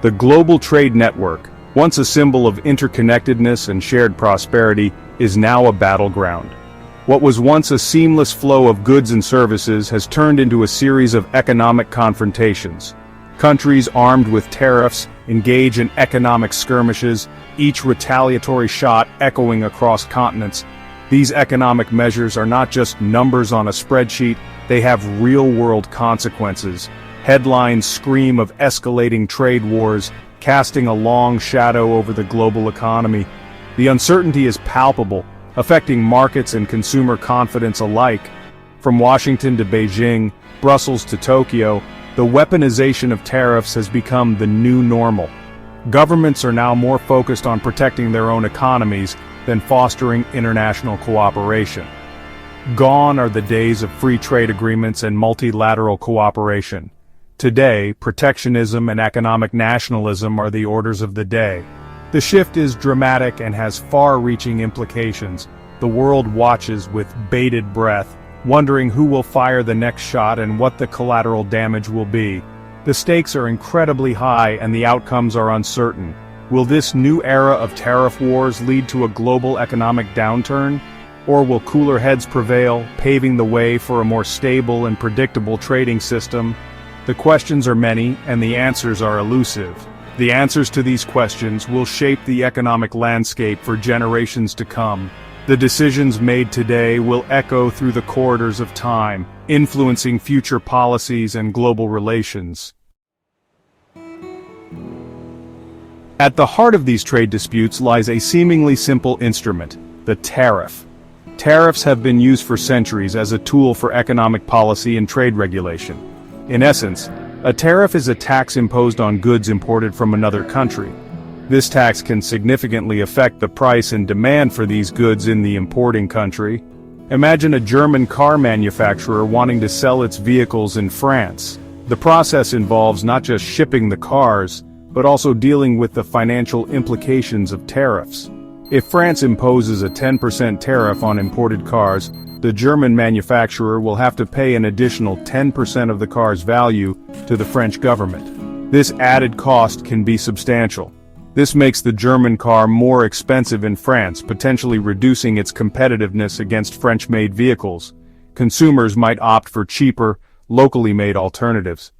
The global trade network, once a symbol of interconnectedness and shared prosperity, is now a battleground. What was once a seamless flow of goods and services has turned into a series of economic confrontations. Countries armed with tariffs engage in economic skirmishes, each retaliatory shot echoing across continents. These economic measures are not just numbers on a spreadsheet, they have real-world consequences. Headlines scream of escalating trade wars, casting a long shadow over the global economy. The uncertainty is palpable, affecting markets and consumer confidence alike. From Washington to Beijing, Brussels to Tokyo, the weaponization of tariffs has become the new normal. Governments are now more focused on protecting their own economies than fostering international cooperation. Gone are the days of free trade agreements and multilateral cooperation. Today, protectionism and economic nationalism are the orders of the day. The shift is dramatic and has far-reaching implications. The world watches with bated breath, wondering who will fire the next shot and what the collateral damage will be. The stakes are incredibly high and the outcomes are uncertain. Will this new era of tariff wars lead to a global economic downturn? Or will cooler heads prevail, paving the way for a more stable and predictable trading system? The questions are many, and the answers are elusive. The answers to these questions will shape the economic landscape for generations to come. The decisions made today will echo through the corridors of time, influencing future policies and global relations. At the heart of these trade disputes lies a seemingly simple instrument, the tariff. Tariffs have been used for centuries as a tool for economic policy and trade regulation. In essence, a tariff is a tax imposed on goods imported from another country. This tax can significantly affect the price and demand for these goods in the importing country. Imagine a German car manufacturer wanting to sell its vehicles in France. The process involves not just shipping the cars, but also dealing with the financial implications of tariffs. If France imposes a 10% tariff on imported cars, the German manufacturer will have to pay an additional 10% of the car's value to the French government. This added cost can be substantial. This makes the German car more expensive in France, potentially reducing its competitiveness against French-made vehicles. Consumers might opt for cheaper, locally made alternatives.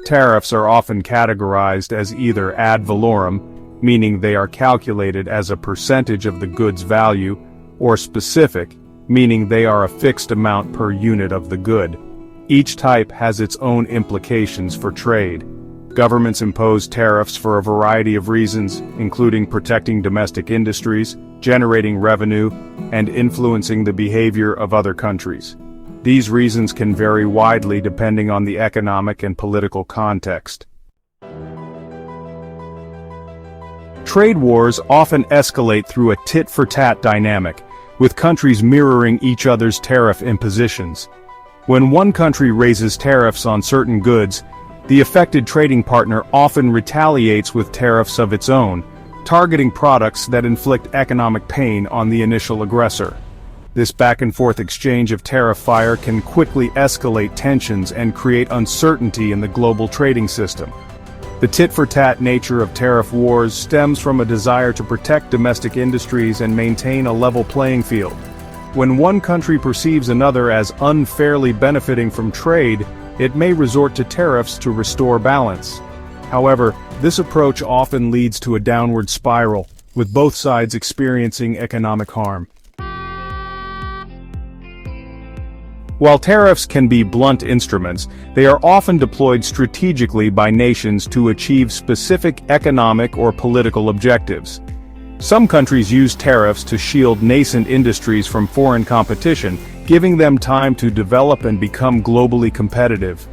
Tariffs are often categorized as either ad valorem, meaning they are calculated as a percentage of the goods value, or specific, meaning they are a fixed amount per unit of the good. Each type has its own implications for trade. Governments impose tariffs for a variety of reasons, including protecting domestic industries, generating revenue, and influencing the behavior of other countries. These reasons can vary widely depending on the economic and political context. Trade wars often escalate through a tit-for-tat dynamic, with countries mirroring each other's tariff impositions. When one country raises tariffs on certain goods, the affected trading partner often retaliates with tariffs of its own, targeting products that inflict economic pain on the initial aggressor. This back-and-forth exchange of tariff fire can quickly escalate tensions and create uncertainty in the global trading system. The tit-for-tat nature of tariff wars stems from a desire to protect domestic industries and maintain a level playing field. When one country perceives another as unfairly benefiting from trade, it may resort to tariffs to restore balance. However, this approach often leads to a downward spiral, with both sides experiencing economic harm. While tariffs can be blunt instruments, they are often deployed strategically by nations to achieve specific economic or political objectives. Some countries use tariffs to shield nascent industries from foreign competition, giving them time to develop and become globally competitive.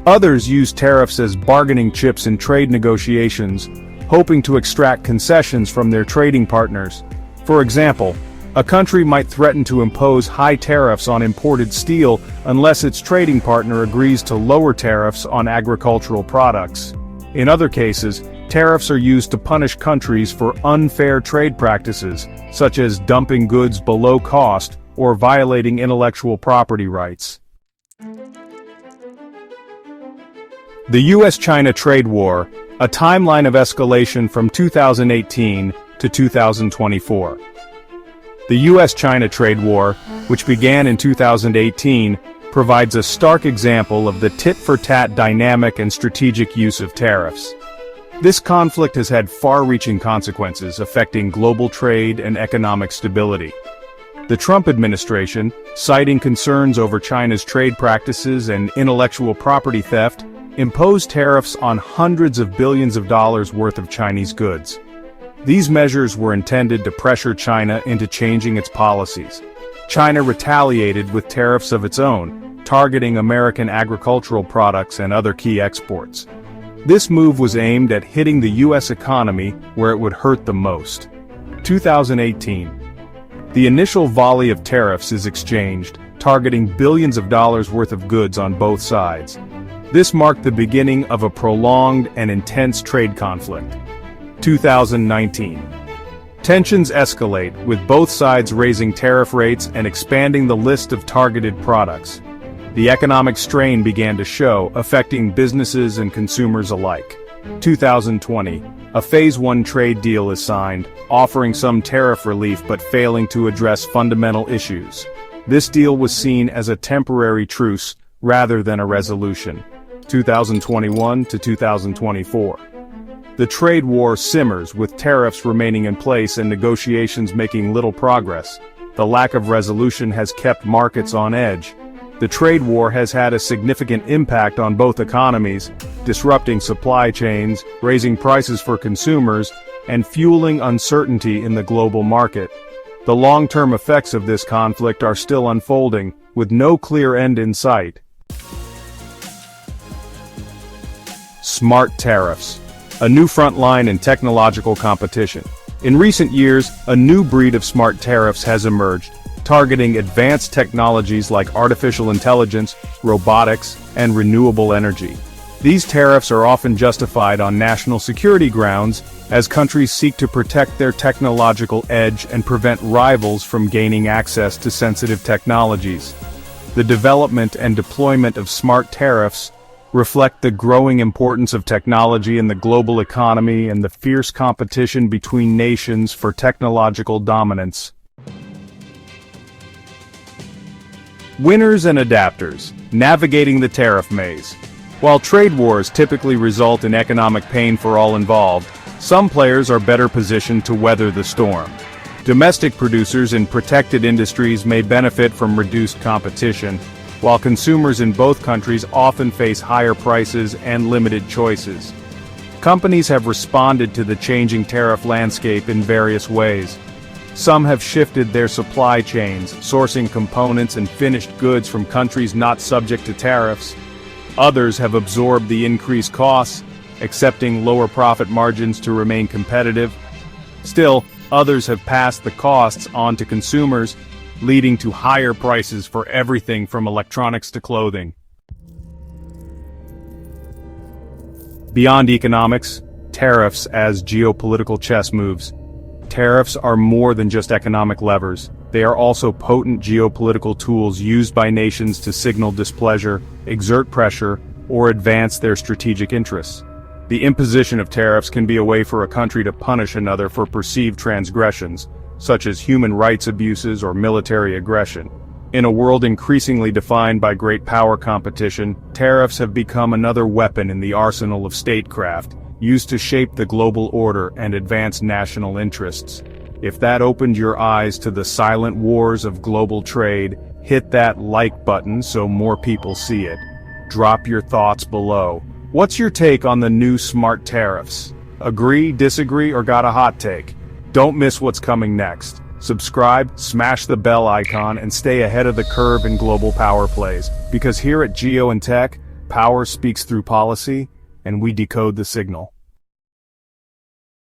Others use tariffs as bargaining chips in trade negotiations, hoping to extract concessions from their trading partners. For example, a country might threaten to impose high tariffs on imported steel unless its trading partner agrees to lower tariffs on agricultural products. In other cases, tariffs are used to punish countries for unfair trade practices, such as dumping goods below cost or violating intellectual property rights. The US-China trade war, A timeline of escalation from 2018 to 2024. The US-China trade war, which began in 2018, provides a stark example of the tit-for-tat dynamic and strategic use of tariffs. This conflict has had far-reaching consequences affecting global trade and economic stability. The Trump administration, citing concerns over China's trade practices and intellectual property theft, imposed tariffs on hundreds of billions of dollars worth of Chinese goods. These measures were intended to pressure China into changing its policies. China retaliated with tariffs of its own, targeting American agricultural products and other key exports. This move was aimed at hitting the U.S. economy where it would hurt the most. 2018. The initial volley of tariffs is exchanged, targeting billions of dollars worth of goods on both sides. This marked the beginning of a prolonged and intense trade conflict. 2019. Tensions escalate, with both sides raising tariff rates and expanding the list of targeted products. The economic strain began to show, affecting businesses and consumers alike. 2020. A Phase 1 trade deal is signed, offering some tariff relief but failing to address fundamental issues. This deal was seen as a temporary truce, rather than a resolution. 2021 to 2024. The trade war simmers, with tariffs remaining in place and negotiations making little progress. The lack of resolution has kept markets on edge. The trade war has had a significant impact on both economies, disrupting supply chains, raising prices for consumers, and fueling uncertainty in the global market. The long-term effects of this conflict are still unfolding, with no clear end in sight. Smart tariffs. A new front line in technological competition. In recent years, a new breed of smart tariffs has emerged, targeting advanced technologies like artificial intelligence, robotics, and renewable energy. These tariffs are often justified on national security grounds, as countries seek to protect their technological edge and prevent rivals from gaining access to sensitive technologies. The development and deployment of smart tariffs reflect the growing importance of technology in the global economy and the fierce competition between nations for technological dominance. Winners and adapters, navigating the tariff maze. While trade wars typically result in economic pain for all involved, some players are better positioned to weather the storm. Domestic producers in protected industries may benefit from reduced competition, while consumers in both countries often face higher prices and limited choices. Companies have responded to the changing tariff landscape in various ways. Some have shifted their supply chains, sourcing components and finished goods from countries not subject to tariffs. Others have absorbed the increased costs, accepting lower profit margins to remain competitive. Still, others have passed the costs on to consumers, leading to higher prices for everything from electronics to clothing. Beyond economics, tariffs as geopolitical chess moves. Tariffs are more than just economic levers. They are also potent geopolitical tools used by nations to signal displeasure, exert pressure, or advance their strategic interests. The imposition of tariffs can be a way for a country to punish another for perceived transgressions, such as human rights abuses or military aggression. In a world increasingly defined by great power competition, tariffs have become another weapon in the arsenal of statecraft, used to shape the global order and advance national interests. If that opened your eyes to the silent wars of global trade, hit that like button so more people see it. Drop your thoughts below. What's your take on the new smart tariffs? Agree, disagree, or got a hot take? Don't miss what's coming next. Subscribe, smash the bell icon, and stay ahead of the curve in global power plays. Because here at Geo and Tech, power speaks through policy, and we decode the signal.